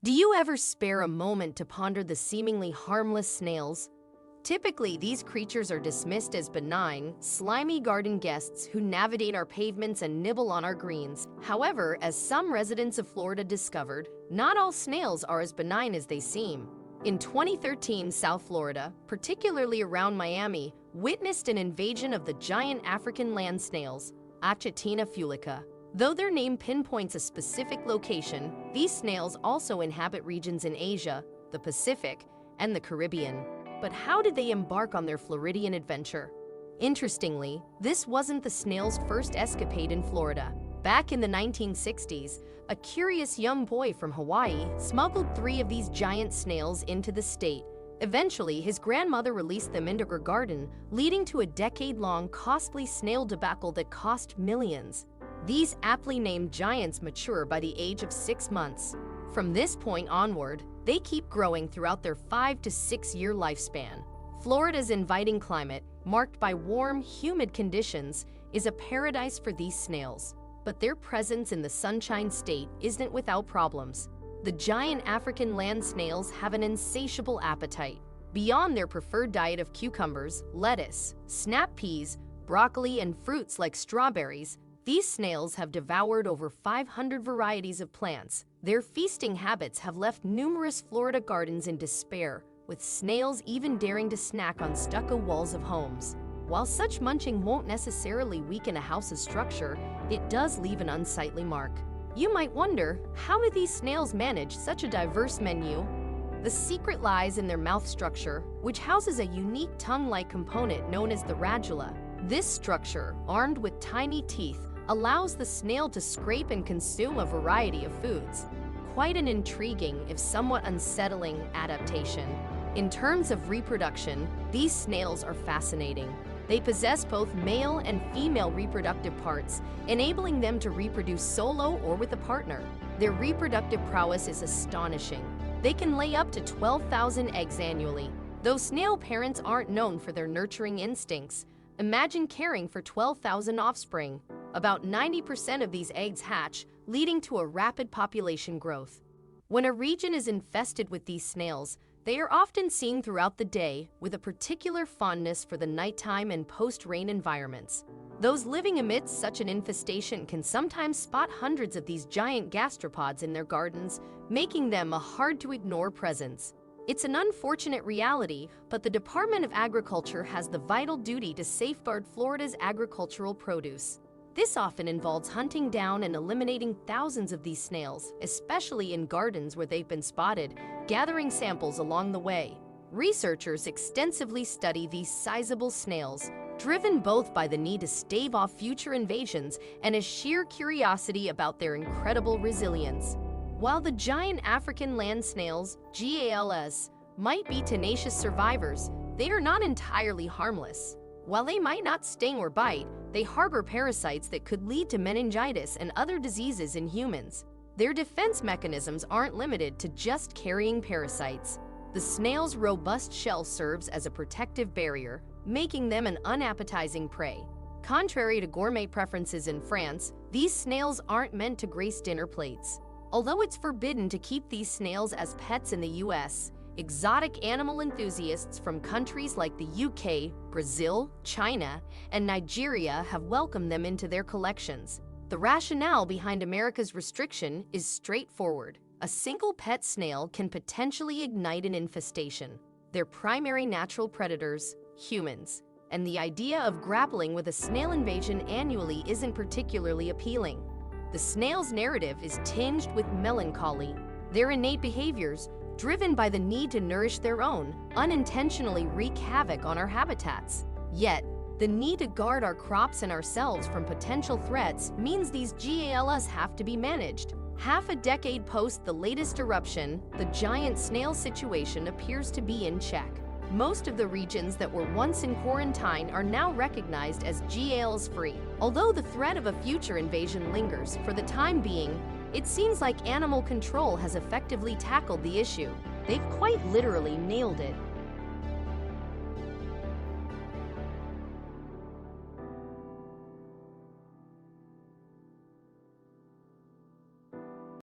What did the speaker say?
Do you ever spare a moment to ponder the seemingly harmless snails? Typically, these creatures are dismissed as benign, slimy garden guests who navigate our pavements and nibble on our greens. However, as some residents of Florida discovered, not all snails are as benign as they seem. In 2013, South Florida, particularly around Miami, witnessed an invasion of the giant African land snails, Achatina fulica. Though their name pinpoints a specific location, these snails also inhabit regions in Asia, the Pacific, and the Caribbean. But how did they embark on their Floridian adventure? Interestingly, this wasn't the snails' first escapade in Florida. Back in the 1960s, a curious young boy from Hawaii smuggled 3 of these giant snails into the state. Eventually, his grandmother released them into her garden, leading to a decade-long costly snail debacle that cost millions. These aptly named giants mature by the age of 6 months. From this point onward, they keep growing throughout their 5 to 6 year lifespan. Florida's inviting climate, marked by warm, humid conditions, is a paradise for these snails. But their presence in the Sunshine State isn't without problems. The giant African land snails have an insatiable appetite. Beyond their preferred diet of cucumbers, lettuce, snap peas, broccoli, and fruits like strawberries, these snails have devoured over 500 varieties of plants. Their feasting habits have left numerous Florida gardens in despair, with snails even daring to snack on stucco walls of homes. While such munching won't necessarily weaken a house's structure, it does leave an unsightly mark. You might wonder, how do these snails manage such a diverse menu? The secret lies in their mouth structure, which houses a unique tongue-like component known as the radula. This structure, armed with tiny teeth, allows the snail to scrape and consume a variety of foods. Quite an intriguing, if somewhat unsettling, adaptation. In terms of reproduction, these snails are fascinating. They possess both male and female reproductive parts, enabling them to reproduce solo or with a partner. Their reproductive prowess is astonishing. They can lay up to 12,000 eggs annually. Though snail parents aren't known for their nurturing instincts, imagine caring for 12,000 offspring. About 90% of these eggs hatch, leading to a rapid population growth. When a region is infested with these snails, they are often seen throughout the day, with a particular fondness for the nighttime and post-rain environments. Those living amidst such an infestation can sometimes spot hundreds of these giant gastropods in their gardens, making them a hard-to-ignore presence. It's an unfortunate reality, but the Department of Agriculture has the vital duty to safeguard Florida's agricultural produce. This often involves hunting down and eliminating thousands of these snails, especially in gardens where they've been spotted, gathering samples along the way. Researchers extensively study these sizable snails, driven both by the need to stave off future invasions and a sheer curiosity about their incredible resilience. While the giant African land snails, GALS, might be tenacious survivors, they are not entirely harmless. While they might not sting or bite, they harbor parasites that could lead to meningitis and other diseases in humans. Their defense mechanisms aren't limited to just carrying parasites. The snail's robust shell serves as a protective barrier, making them an unappetizing prey. Contrary to gourmet preferences in France, these snails aren't meant to grace dinner plates. Although it's forbidden to keep these snails as pets in the US, exotic animal enthusiasts from countries like the UK, Brazil, China, and Nigeria have welcomed them into their collections. The rationale behind America's restriction is straightforward. A single pet snail can potentially ignite an infestation. Their primary natural predators, humans. And the idea of grappling with a snail invasion annually isn't particularly appealing. The snail's narrative is tinged with melancholy. Their innate behaviors, driven by the need to nourish their own, unintentionally wreak havoc on our habitats. Yet, the need to guard our crops and ourselves from potential threats means these GALS have to be managed. Half a decade post the latest eruption, the giant snail situation appears to be in check. Most of the regions that were once in quarantine are now recognized as GALS-free. Although the threat of a future invasion lingers, for the time being, it seems like animal control has effectively tackled the issue. They've quite literally nailed it.